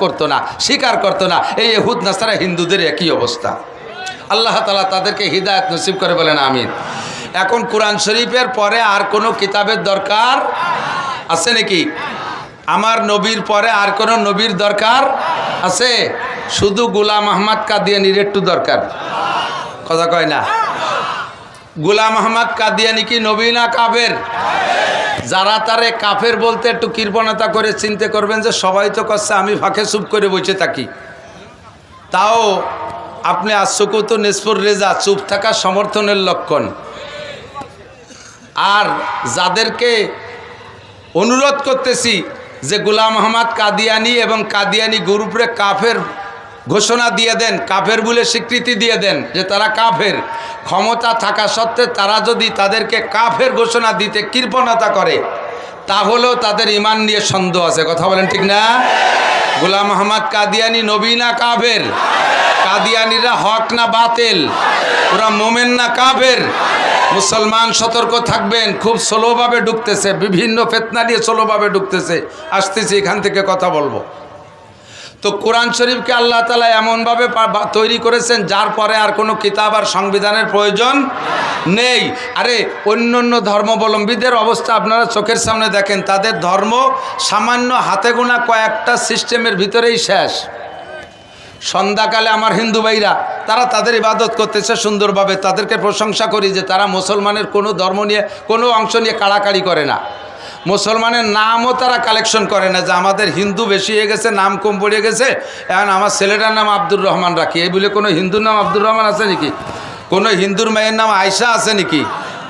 করতো না, স্বীকার করতো না। এই ইহুদ নাসারা হিন্দুদের একই অবস্থা। আল্লাহ তাআলা তাদেরকে হিদায়াত নসিব করে বলেন আমিন। এখন কোরআন শরীফের পরে আর কোনো কিতাবের দরকার আছে নাকি? আমার নবীর পরে আর কোনো নবীর দরকার আছে? শুধু গোলাম আহমদ কাদিয়ানির একটু দরকার, কথা কয় না? গোলাম আহমদ কাদিয়ানি কি নবী না কাফের? যারা তারে কাফের বলতে একটু কৃপণতা করে চিন্তা করবেন যে সবাই তো করছে, আমি ফাঁকে চুপ করে বসে থাকি। তাও আপনি আশুকুত নিসফুর রেজা, চুপ থাকা সমর্থনের লক্ষণ। আর যাদেরকে অনুরোধ করতেছি যে গোলাম আহমদ কাদিয়ানি এবং কাদিয়ানি গ্রুপে কাফের ঘোষণা দিয়ে দেন, কাফের বলে স্বীকৃতি দিয়ে দেন যে তারা কাফের। ক্ষমতা থাকা সত্ত্বে তারা যদি তাদেরকে কাফের ঘোষণা দিতে কৃপণতা করে, তাহলেও তাদের ঈমান নিয়ে সন্দেহ আছে, কথা বলেন ঠিক না? গোলাম আহমদ কাদিয়ানি নবী না কাফের? কাদিয়ানিরা হক না বাতিল? ওরা মোমেন না কাফের? মুসলমান সতর্ক থাকবেন, খুব স্লোভাবে ঢুকতেছে, বিভিন্ন ফিতনা নিয়ে স্লোভাবে ঢুকতেছে। আসতেছি, এখান থেকে কথা বলবো। তো কোরআন শরীফকে আল্লাহ তাআলা এমনভাবে তৈরি করেছেন যার পরে আর কোনো কিতাব আর সংবিধানের প্রয়োজন নেই। আরে অন্য অন্য ধর্মাবলম্বীদের অবস্থা আপনারা চোখের সামনে দেখেন, তাদের ধর্ম সামান্য হাতে গোনা কয়েকটা সিস্টেমের ভিতরেই শেষ। সন্ধ্যাকালে আমার হিন্দু ভাইরা তারা তাদের ইবাদত করতেছে সুন্দরভাবে, তাদেরকে প্রশংসা করি যে তারা মুসলমানের কোনো ধর্ম নিয়ে কোনো অংশ নিয়ে কাড়াকাড়ি করে না। মুসলমানের নামও তারা কালেকশন করে না যে আমাদের হিন্দু বেশি হয়ে গেছে, নাম কম পড়ে গেছে, এখন আমার ছেলেটার নাম আব্দুর রহমান রাখি। এই বলে কোনো হিন্দুর নাম আব্দুর রহমান আছে নাকি? কোনো হিন্দুর মেয়ের নাম আয়সা আছে নাকি?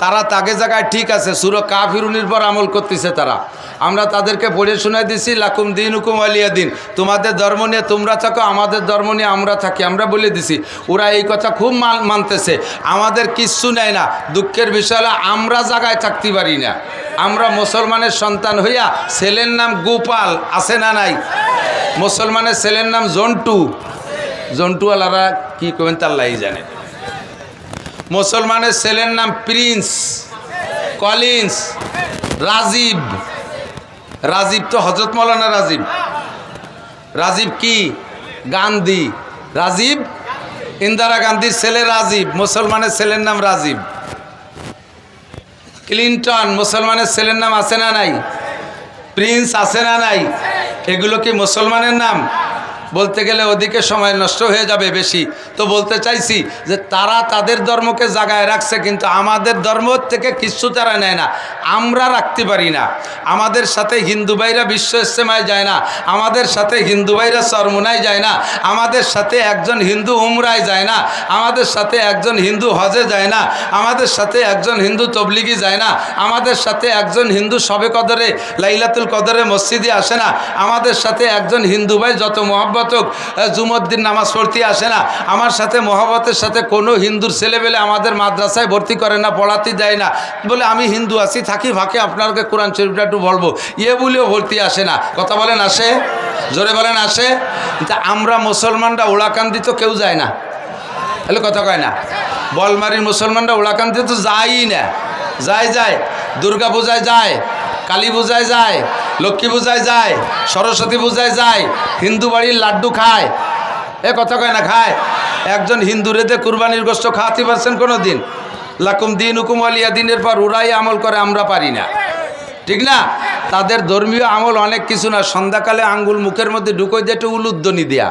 তারা তাকে জায়গায় ঠিক আছে, সূরা কাফিরুনের পর আমল করতেছে তারা। আমরা তাদেরকে পড়ে শুনাই দিছি লাকুম দিনুকুম ওয়ালিয়া দিন, তোমাদের ধর্ম নিয়ে তোমরা থাকো, আমাদের ধর্ম নিয়ে আমরা থাকি, আমরা বলে দিছি। ওরা এই কথা খুব মানতেছে, আমাদের কিচ্ছু নেয় না। দুঃখের বিষয় হলো আমরা জায়গায় থাকতে পারি না। আমরা মুসলমানের সন্তান হইয়া ছেলের নাম গোপাল আছে না নাই? মুসলমানের ছেলের নাম জন্টু, জন্টুওয়ালারা কি করবেন তাল্লাই জানে। মুসলমানের ছেলের নাম প্রিন্স, কলিন্স, রাজীব। রাজীব তো হজরত মৌলানা রাজীব। রাজীব কি? গান্ধী। রাজীব ইন্দিরা গান্ধীর ছেলে রাজীব, মুসলমানের ছেলের নাম রাজীব। ক্লিন্টন মুসলমানের ছেলের নাম আছে না নাই? প্রিন্স আছে না নাই? এগুলো কি মুসলমানের নাম? বলতে গেলে ওদিকে সময় নষ্ট হয়ে যাবে বেশি। তো বলতে চাইছি যে তারা তাদের ধর্মকে জাগায় রাখছে, কিন্তু আমাদের ধর্ম থেকে কিচ্ছু তারা নেয় না, আমরা রাখতে পারি না। আমাদের সাথে হিন্দু ভাইরা বিশ্ব ইজতেমায় যায় না, আমাদের সাথে হিন্দু ভাইরা চরমোনায় যায় না, আমাদের সাথে একজন হিন্দু উমরায় যায় না, আমাদের সাথে একজন হিন্দু হজে যায় না, আমাদের সাথে একজন হিন্দু তবলিগি যায় না, আমাদের সাথে একজন হিন্দু শবে কদরে লাইলাতুল কদরে মসজিদে আসে না, আমাদের সাথে একজন হিন্দু ভাই যত মহব্বত জুমুদ্দিন নামাজ পড়তে আসে না, আমার সাথে মহব্বতের সাথে কোনো হিন্দুর ছেলেবেলে আমাদের মাদ্রাসায় ভর্তি করে না, পড়াতে দেয় না। বলে আমি হিন্দু আছি, থাকি ফাঁকে আপনাকে কোরআন শরীফটা একটু বলবো, বলেও ভর্তি আসে না। কথা বলেন আসে? জোরে বলেন আসে? তা আমরা মুসলমানরা ওলাকান্দি তো কেউ যায় না, তাহলে কথা কয় না? বলমারির মুসলমানরা ওলাকান্দি তো যায়ই না। যায় দুর্গা পূজায় যায়, কালী পূজায় যায়, লক্ষ্মী পূজায় যায়, সরস্বতী পূজায় যায়, হিন্দু বাড়ির লাড্ডু খায়। কথা কয় না? খায়। একজন হিন্দু রেদে কুরবানির গোশত খাওয়াতে পারছেন কোনো দিন? লাকুম দিনুকুম ওয়ালিয়া দিনের পর ওরাই আমল করে, আমরা পারি না, ঠিক না? তাদের ধর্মীয় আমল অনেক কিছু না। সন্ধ্যাকালে আঙ্গুল মুখের মধ্যে ঢুকোই দিয়ে একটু উলুধ্বনি দেয়া,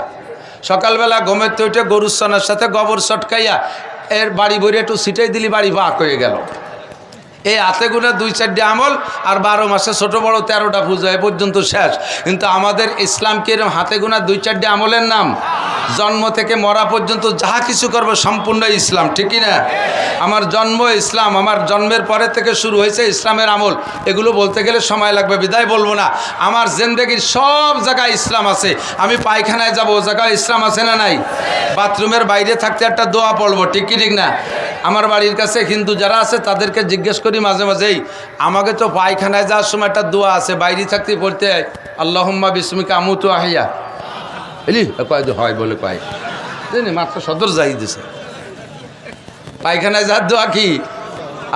সকালবেলা ঘুমের তো উঠে গরুর সনার সাথে গোবর চটকাইয়া এর বাড়ি ভরে একটু ছিটাই দিলি, বাড়ি বাক হয়ে গেল। এই হাতে গুণা 2-4টি আমল, আর 12 মাসে ছোট বড় 13টা পূজা, এ পর্যন্ত শেষ। কিন্তু আমাদের ইসলামকে এরকম হাতে গোনা 2-4টি আমলের নাম। জন্ম থেকে মরা পর্যন্ত যাহা কিছু করবো সম্পূর্ণ ইসলাম, ঠিক কি না? আমার জন্ম ইসলাম, আমার জন্মের পরে থেকে শুরু হয়েছে ইসলামের আমল। এগুলো বলতে গেলে সময় লাগবে, বিদায় বলবো না। আমার জিন্দেগির সব জায়গায় ইসলাম আছে। আমি পায়খানায় যাব, ও জায়গায় ইসলাম আছে না নাই? বাথরুমের বাইরে থাকতে একটা দোয়া পড়বো, ঠিক কি ঠিক না? আমার বাড়ির কাছে হিন্দু যারা আছে তাদেরকে জিজ্ঞেস করি মাঝে মাঝেই, আমাকে তো পায়খানায় যাওয়ার সময় একটা দোয়া আছে, বাইরে থাকতে পড়তে হয়, আল্লাহুম্মা বিসমিকা আমুতু আহিয়া। এলি কয় হয় বলে কয় জানি মাত্র সদর যাই দিছে। পায়খানায় যাওয়ার দোয়া কি?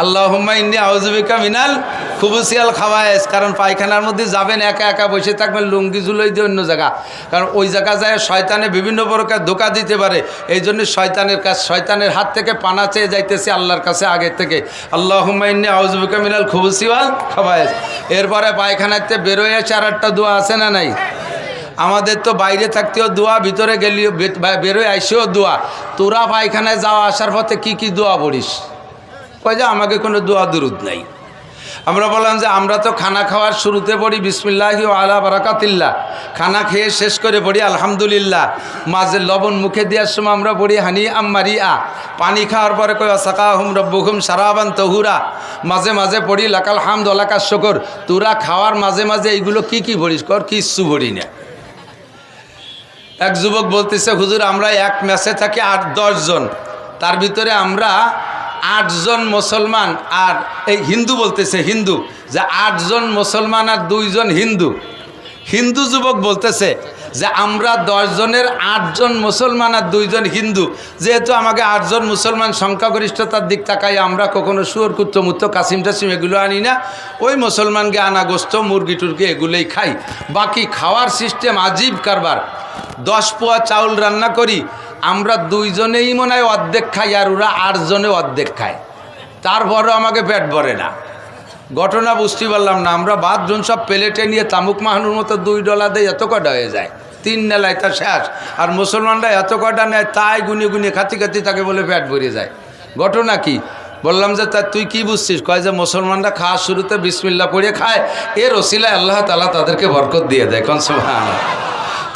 আল্লাহুম্মা ইন্নী আউযু বিকা মিনাল খুবুসিয়াল খাওয়ায়েস। কারণ পায়খানার মধ্যে যাবেন একা একা বসে থাকবেন, লুঙ্গি ঝুলোই দিয়ে অন্য জায়গা, কারণ ওই জায়গা যায় শয়তানে বিভিন্ন প্রকার ধোঁকা দিতে পারে। এই জন্য শয়তানের কাছে, শয়তানের হাত থেকে পানা চেয়ে যাইতেছি আল্লাহর কাছে আগের থেকে, আল্লাহুম্মা ইন্নী আউযু বিকা মিনাল খুবুসি ওয়াল খাওয়ায়েস। এরপরে পায়খানাতে বেরোয় এসে আর একটা দোয়া আছে না নাই? আমাদের তো বাইরে থাকতেও দোয়া, ভিতরে গেলেও, বেরোয় আইসেও দোয়া। তোরা পায়খানায় যাওয়া আসার পথে কি কি দোয়া পড়িস? কয় যে আমাকে কোনো দোয়া দুরুদ নাই। আমরা বললাম যে আমরা তো খানা খাওয়ার শুরুতে পড়ি বিসমিল্লাহি ওয়া আলা বারাকাতিল্লাহ, খানা খেয়ে শেষ করে পড়ি আলহামদুলিল্লাহ, মাঝে লবণ মুখে দেওয়ার সময় আমরা পড়ি হানি আম্মারিয়া, পানি খাওয়ার পরে কই সাকাহুম রব্বুকুম শারাবান তাহুরা, মাঝে মাঝে পড়ি লাকাল হামদ ওয়া লাকাশ শুকর। তোরা খাওয়ার মাঝে মাঝে এইগুলো কি কি পড়িস? কর কিচ্ছু পড়ি না। এক যুবক বলতেছে, হুজুর আমরা এক ম্যাচে থাকি 8-10 জন, তার ভিতরে আমরা 8 জন মুসলমান আর এই হিন্দু, বলতেছে হিন্দু, যে 8 জন মুসলমান আর 2 জন হিন্দু। হিন্দু যুবক বলতেছে যে আমরা 10 জনের 8 জন মুসলমান আর 2 জন হিন্দু, যেহেতু আমাকে 8 জন মুসলমান সংখ্যাগরিষ্ঠতার দিক তাকাই আমরা কখনো শুয়োর কুত্তমুত্ত কাসিম টাসিম এগুলো আনি না, ওই মুসলমানকে আনা গোস্ত মুরগি টুরগি এগুলোই খাই। বাকি খাওয়ার সিস্টেম আজীব কারবার। 10 পোয়া চাউল রান্না করি, আমরা 2 জনেই মনে হয় অর্ধেক খাই, আর ওরা 8 জনে অর্ধেক খায়, তারপরও আমাকে পেট ভরে না। ঘটনা বুঝতে পারলাম না, আমরা বাথরুম সব প্লেটে নিয়ে তামুক মাহানুর মতো $2 দিয়ে এত কটা হয়ে যায়, 3 নেলায় তা শেষ। আর মুসলমানরা এত কটা নেয়, তাই গুনিয়ে গুনিয়ে খাতি খাতি তাকে বলে পেট ভরে যায়। ঘটনা কি? বললাম যে তা তুই কি বুঝছিস? কয় যে মুসলমানরা খাওয়ার শুরুতে বিসমিল্লাহ পড়ে খায়, এর ওসিলায় আল্লাহ তাআলা তাদেরকে বরকত দিয়ে দেয়। কোন সুবহানাল্লাহ।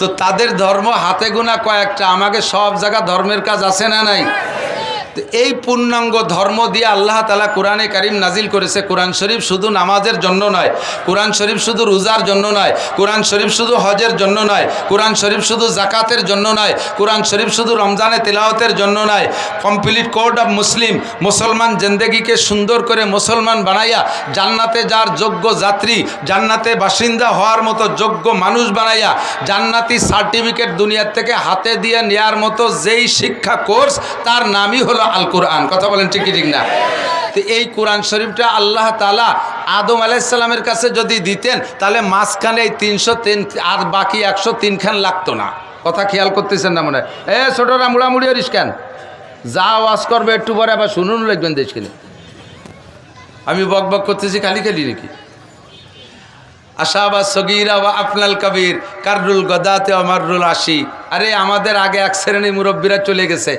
তো তাদের ধর্ম হাতে গোনা কয়েকটা, আমাকে সব জায়গা ধর্মের কাজ আছে না নাই? তো এই পূর্ণাঙ্গ ধর্ম দিয়ে আল্লাহ তাআলা কোরআনে কারিম নাজিল করেছে। কোরআন শরীফ শুধু নামাজের জন্য নয়, কোরআন শরীফ শুধু রোজার জন্য নয়, কোরআন শরীফ শুধু হজের জন্য নয়, কোরআন শরীফ শুধু জাকাতের জন্য নয়, কোরআন শরীফ শুধু রমজানে তেলাওয়াতের জন্য নয়। কমপ্লিট কোড অফ মুসলিম, মুসলমান জিন্দেগিকে সুন্দর করে মুসলমান বানাইয়া জান্নাতে যার যোগ্য যাত্রী, জান্নাতে বাসিন্দা হওয়ার মতো যোগ্য মানুষ বানাইয়া জান্নাতি সার্টিফিকেট দুনিয়ার থেকে হাতে দিয়ে নেয়ার মতো যেই শিক্ষা কোর্স, তার নামই হলো আল কোরআন। কথা বলেন ঠিক ঠিক না? তো এই কোরআন শরীফটা আল্লাহ তাআলা আদম আলাইহিস সালামের কাছে যদি দিতেন, তাহলে মাঝখানে এই 303 আর বাকি 103 খান লাগতো না। কথা খেয়াল করতেছেন না মনে হয়? ছোটরা মুড়ামুড়ি হরিস কেন? যা ওয়াজ করবে একটু পরে আবার শুনুন লিখবেন দেশ কিনে। আমি বক বক করতেছি খালি খালি নাকি? আশাবা সগীরা ওয়া আফনাল কবির কাররুল গদাতে অমারুল আশি। আরে আমাদের আগে এক শ্রেণীর মুরব্বীরা চলে গেছে,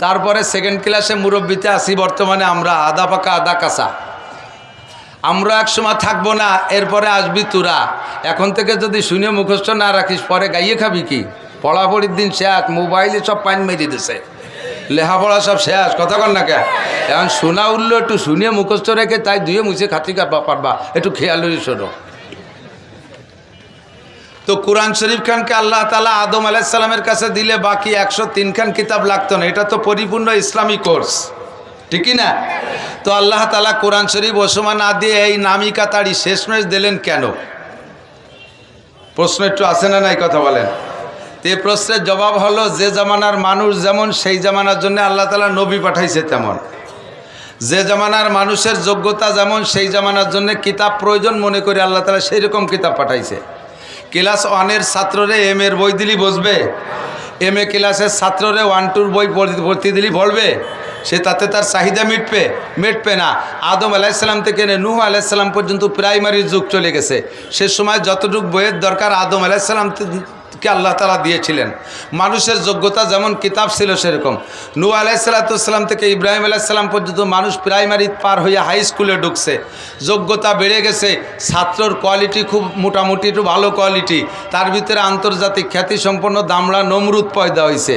তারপরে সেকেন্ড ক্লাসে মুরব্বিতে আসি। বর্তমানে আমরা আদা পাকা আদা কাঁচা, আমরা এক সময় থাকবো না, এরপরে আসবি তোরা। এখন থেকে যদি শুনে মুখস্থ না রাখিস, পরে গাইয়ে খাবি কি? পড়াপড়ির দিন শেষ, মোবাইলে সব পাইন মেরে দিছে, লেখাপড়া সব শেষ। কথা কর না কে? এখন শোনা উঠলো, একটু শুনে মুখস্থ রেখে তাই ধুয়ে মুছে খাতি পারবা, একটু খেয়াল শোনো। তো কোরআন শরীফ খানকে আল্লাহ তাআলা আদম আলাইহিস সালামের কাছে দিলে বাকি 103 খান কিতাব লাগতো না। এটা তো পরিপূর্ণ ইসলামী কোর্স, ঠিকই না? তো আল্লাহ তাআলা কোরআন শরীফ ওসমা না দিয়ে এই নামি কাতারি শেষমেশ দিলেন কেন? প্রশ্ন একটু আসে না নাই? কথা বলেন। তো এই প্রশ্নের জবাব হলো, যে জামানার মানুষ যেমন সেই জামানার জন্য আল্লাহ তাআলা নবী পাঠাইছে তেমন, যে জামানার মানুষের যোগ্যতা যেমন সেই জামানার জন্য কিতাব প্রয়োজন মনে করে আল্লাহ তাআলা সেই রকম কিতাব পাঠাইছে। ক্লাস 1-এর ছাত্ররে এম-এর বই দিলি বসবে? এম-এ ক্লাসের ছাত্ররে 1-2 বই ভর্তি দিলি বলবে? সে তাতে তার চাহিদা মিটবে না। আদম আলাইহিস সালাম থেকে নূহ আলাইহিস সালাম পর্যন্ত প্রাইমারির যুগ চলে গেছে। সে সময় যতটুকু বইয়ের দরকার আদম আলাইহিস সালামকে আল্লাহ তাআলা দিয়েছিলেন। মানুষের যোগ্যতা যেমন কিতাব ছিল সেরকম। নূহ আলাইহিস সালাম থেকে ইব্রাহিম আলাইহিস সালাম পর্যন্ত মানুষ প্রাইমারি পার হয়ে হাই স্কুলে ঢুকছে, যোগ্যতা বেড়ে গেছে, ছাত্রর কোয়ালিটি খুব মোটামুটি একটু ভালো কোয়ালিটি, তার ভিতরে আন্তর্জাতিক খ্যাতিসম্পন্ন দামড়া নমরুদ পয়দা হয়েছে।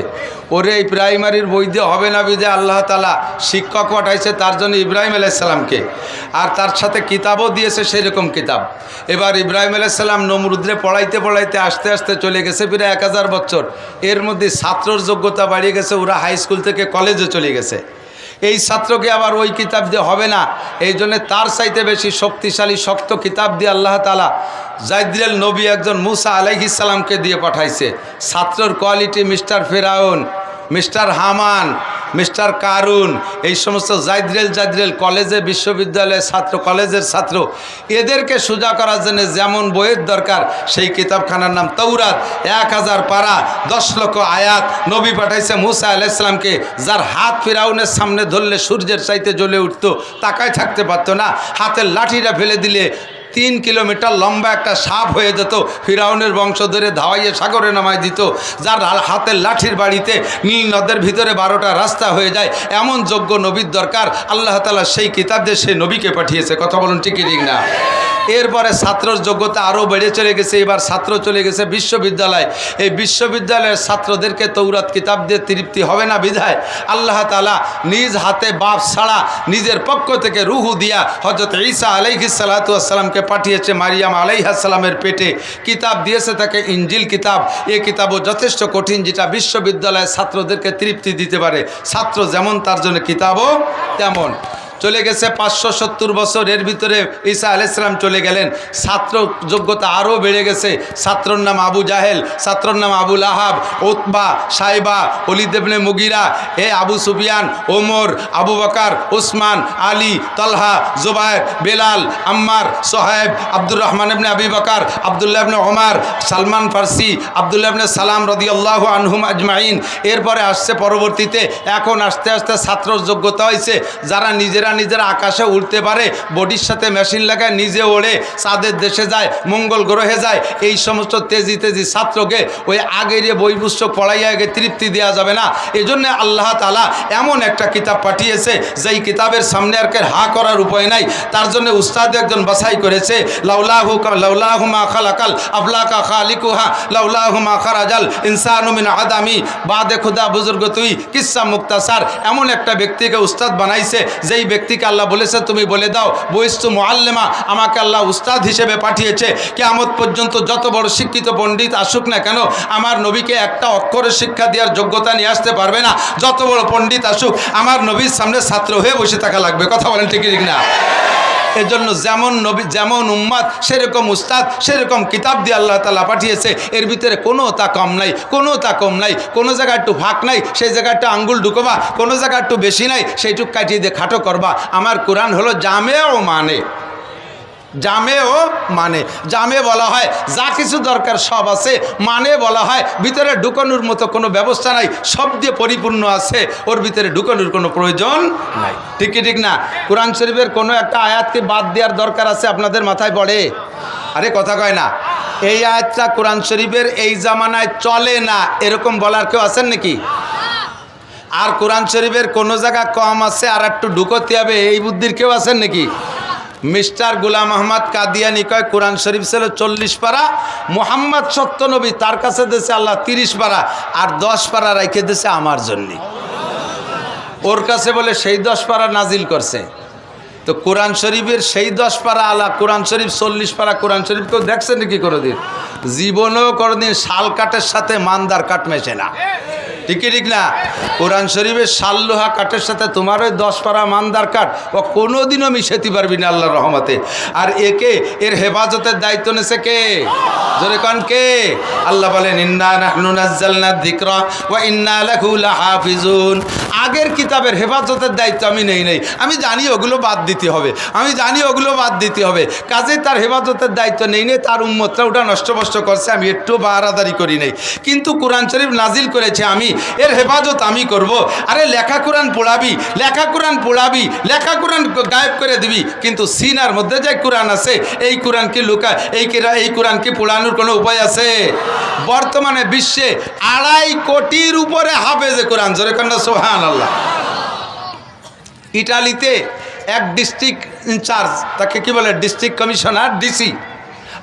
ওরে এই প্রাইমারির বই দিয়ে হবে না, বিধে আল্লাহ তাআলা শিক্ষক পাঠাইছে তার জন্য ইব্রাহিম আলাইহিস সালামকে, আর তার সাথে কিতাবও দিয়েছে সেই রকম কিতাব। এবার ইব্রাহিম আলাইহিস সালাম নমরুদরে পড়াইতে পড়াইতে আস্তে আস্তে চলে গেছে প্রায় 1000 বছর। এর মধ্যে ছাত্রর যোগ্যতা বাড়িয়ে গেছে, ওরা হাই স্কুল থেকে কলেজে চলে গেছে। এই ছাত্রকে আবার ওই কিতাব দিয়ে হবে না, এই জন্য তার চাইতে বেশি শক্তিশালী শক্ত কিতাব দিয়ে আল্লাহ তাআলা জাইদুল নবী একজন মুসা আলাইহিস সালামকে দিয়ে পাঠাইছে। ছাত্রর কোয়ালিটি মিস্টার ফেরাউন, মিস্টার হামান, মিস্টার কারুন, এই সমস্ত জাইদ্রেল কলেজে বিশ্ববিদ্যালয়ের ছাত্র, কলেজের ছাত্র, এদেরকে সোজা করার জন্য যেমন বইয়ের দরকার সেই কিতাবখানার নাম তৌরাত। 1000 পারা, 10 লক্ষ আয়াত। নবী পাঠাইছে মুসা আলাইহিস সালামকে, যার হাত ফিরাউনের সামনে ধরলে সূর্যের চাইতে জ্বলে উঠতো, তাকায় থাকতে পারতো না। হাতের লাঠিটা ফেলে দিলে 3 কিলোমিটার লম্বা একটা সাপ হয়ে যেত, ফিরাউনের বংশ ধরে ধাওয়াইয়ে সাগরে নামায় দিত। যার হাতের লাঠির বাড়িতে নীল নদের ভিতরে 12টা রাস্তা হয়ে যায়, এমন যোগ্য নবীর দরকার। আল্লাহ তাআলা সেই কিতাব দিয়ে সেই নবীকে পাঠিয়েছে। কথা বলুন ঠিক কি ঠিক না? এরপরে ছাত্রর যোগ্যতা আরও বেড়ে চলে গেছে। এবার ছাত্র চলে গেছে বিশ্ববিদ্যালয়। এই বিশ্ববিদ্যালয়ের ছাত্রদেরকে তৌরাত কিতাব দিয়ে তৃপ্তি হবে না বিধায় আল্লাহ তাআলা নিজ হাতে বাপ ছাড়া নিজের পক্ষ থেকে রুহু দিয়া হযরত ঈসা আলাইহিস সালাতু ওয়াস সালামকে পাঠিয়েছে মারিয়াম আলাইহিস সালামের পেটে। কিতাব দিয়েছে তাকে ইনজিল কিতাব। এই কিতাবও যথেষ্ট কঠিন, যেটা বিশ্ববিদ্যালয়ের ছাত্রদেরকে তৃপ্তি দিতে পারে। ছাত্র যেমন তার জন্য কিতাবও তেমন। চলে গেছে 570 বছর, এর ভিতরে ঈসা আলাইহিস সালাম চলে গেলেন। ছাত্র যোগ্যতা আরও বেড়ে গেছে। ছাত্রর নাম আবু জাহেল, ছাত্রর নাম আবু লাহাব, উতবা, সাইবা, ওলিদ ইবনে মুগিরা, আবু সুফিয়ান, ওমর, আবু বকর, উসমান, আলী, তলহা, জুবায়ের, বেলাল, আম্মার, সোহেব, আব্দুর রহমান ইবনে আবি বকর, আব্দুল্লাহ ইবনে ওমর, সালমান ফারসি, আব্দুল্লাহ ইবনে সালাম রাদিয়াল্লাহু আনহুম আজমাইন। এরপরে আসছে পরবর্তীতে, এখন আস্তে আস্তে ছাত্রর যোগ্যতা হয়েছে যারা নিজেরা আকাশে উড়তে পারে, বডির সাথে মেশিন লাগায় নিজে ওড়ে, চাঁদের দেশে যায়, মঙ্গল গ্রহে যায়। এই সমস্ত তেজি ছাত্রকে ওই আগের বই পুস্তক পড়াইয়া আগে তৃপ্তি দেওয়া যাবে না। এই জন্য আল্লাহ তাআলা এমন একটা কিতাব পাঠিয়েছে যেই কিতাবের সামনে আর হা করার উপায় নাই। তার জন্য উস্তাদ একজন বাছাই করেছে, লাউলাহু মা খালাকাল আফলাকা খালিকুহা লাউলাহু মা খারাজাল ইনসানু মিন আদামি বাদে খুদা বুজুর্গ তুই কিসসা মুক্তাসার। এমন একটা ব্যক্তিকে উস্তাদ বানাইছে, যেই ব্যক্তিকে আল্লাহ বলেছে তুমি বলে দাও বইস্তু মুআল্লিমা, আমাকে আল্লাহ উস্তাদ হিসেবে পাঠিয়েছে। কিয়ামত পর্যন্ত যত বড় শিক্ষিত পণ্ডিত আসুক না কেন, আমার নবীকে একটা অক্ষরের শিক্ষা দেওয়ার যোগ্যতা নিয়ে আসতে পারবে না। যত বড় পণ্ডিত আসুক, আমার নবীর সামনে ছাত্র হয়ে বসে থাকা লাগবে। কথা বলেন ঠিক ঠিক না? এজন্য যেমন নবী যেমন উম্মাদ সেরকম উস্তাদ, সেরকম কিতাব দিয়ে আল্লাহ তাআলা পাঠিয়েছে। এর ভিতরে কোনো তা কম নাই, কোনো তা কম নাই। কোনো জায়গায় একটু ফাঁক নাই, সেই জায়গায় একটু আঙ্গুল ঢুকবা। কোনো জায়গায় একটু বেশি নাই, সেইটুক কাটিয়ে দিয়ে খাটো করবা। আমার কোরআন হলো জামে ও মানে, জামে ও মানে। জামে বলা হয় যা কিছু দরকার সব আছে, মানে বলা হয় ভিতরে ঢুকানোর মতো কোনো ব্যবস্থা নাই, সব দিয়ে পরিপূর্ণ আছে, ওর ভিতরে ঢুকানোর কোনো প্রয়োজন নাই। ঠিক কি ঠিক না? কোরআন শরীফের কোনো একটা আয়াতকে বাদ দেওয়ার দরকার আছে আপনাদের মাথায় পড়ে? আরে কথা কয় না। এই আয়াতটা কোরআন শরীফের এই জামানায় চলে না এরকম বলার কেউ আছেন নাকি? আর কোরআন শরীফের কোনো জায়গা কম আছে আর একটু ঢুকোতে হবে, এই বুদ্ধির কেউ আছেন নাকি? মিস্টার গোলাম আহমদ কাদিয়ানি কয় কোরআন শরীফ ছিল 40 পারা, মুহাম্মদ সত্য নবী, তার কাছে দিয়েছে আল্লাহ 30 পারা, আর 10 পারা রেখে দিয়েছে আমার জন্য। ওর কাছে বলে সেই 10 পারা নাজিল করছে। তো কোরআন শরীফের সেই 10 পারা আলা, কোরআন শরীফ 40 পারা। কোরআন শরীফ কেউ দেখছে নাকি কোনোদিন? জীবনেও কোনোদিন শাল কাঠের সাথে মানদার কাঠ মেশে না। ঠিকই ঠিক না? কোরআন শরীফের শাল্লোহা কাঠের সাথে তোমার ওই 10 পারা মানদার কাঠ ও কোনোদিনও মিশাতে পারবি না আল্লাহর রহমতে। আর এর হেফাজতের দায়িত্ব নেছে কে? জোরে কোন কে? আল্লাহ বলেন ইন্না নাহনু নাযালনা যিকরা ওয়া ইন্না লাহু লাহাফিজুন। আগের কিতাবের হেফাজতের দায়িত্ব আমি নেই। আমি জানি ওগুলো বাদ দিতে হবে, কাজে তার হেফাজতের দায়িত্ব নেই। তার উম্মতরা ওটা নষ্ট করছে, আমি একটু বাড়াদারি করি নাই। কিন্তু কোরআন শরীফ নাজিল করেছে আমি, এর হেফাজত আমি করব। আরে লেখা কোরআন পড়াবি, লেখা কোরআন গায়েব করে দিবি, কিন্তু সিনার মধ্যে যে কোরআন আছে এই কোরআন কি এই কোরআন কি পড়ানোর কোনো উপায় আছে? বর্তমানে বিশ্বে 2.5 কোটির উপরে হাফেজে কোরআন। জোরে কন্যা সুবহানাল্লাহ। ইটালিতে এক ডিস্ট্রিক্ট ইনচার্জ, তাকে কি বলে? District commissioner, DC.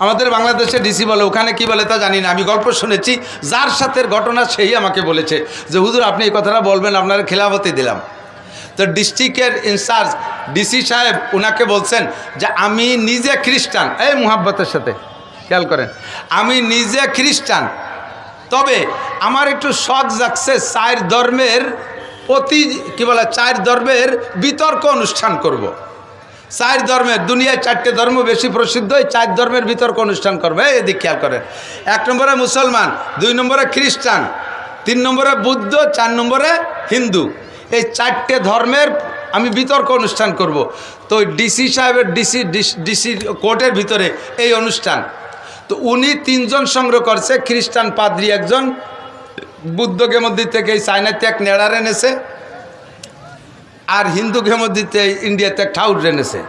আমাদের বাংলাদেশে ডিসি বলে, ওখানে কি বলে তা জানি না। আমি গল্প শুনেছি, যার সাথে ঘটনা সেই আমাকে বলেছে যে হুজুর আপনি এই কথাটা বলবেন, আপনার খেলাফতি দিলাম। তো ডিস্ট্রিক্টের ইনচার্জ ডিসি সাহেব ওনাকে বলছেন যে আমি নিজে খ্রিস্টান, এই মুহাব্বতের সাথে খেয়াল করেন, আমি নিজে খ্রিস্টান, তবে আমার একটু শখ জাগছে 4 ধর্মের বিতর্ক অনুষ্ঠান করব। 4 ধর্মের, দুনিয়ায় 4টে ধর্ম বেশি প্রসিদ্ধ, এই 4 ধর্মের বিতর্ক অনুষ্ঠান করবে। এদিক খেয়াল করেন, 1 নম্বরে মুসলমান, 2 নম্বরে খ্রিস্টান, 3 নম্বরে বুদ্ধ, 4 নম্বরে হিন্দু। এই 4টে ধর্মের আমি বিতর্ক অনুষ্ঠান করব। তো ডিসি সাহেবের ডিসি কোর্টের ভিতরে এই অনুষ্ঠান। তো উনি 3 জন সংগ্রহ করছে, খ্রিস্টান পাদ্রী একজন, বুদ্ধকে মন্দির থেকে এই চায়নাতে এক নেড়ার এনেছে, আর হিন্দুকে মন্দির থেকে ইন্ডিয়াতে এক ঠাউর এনেছে।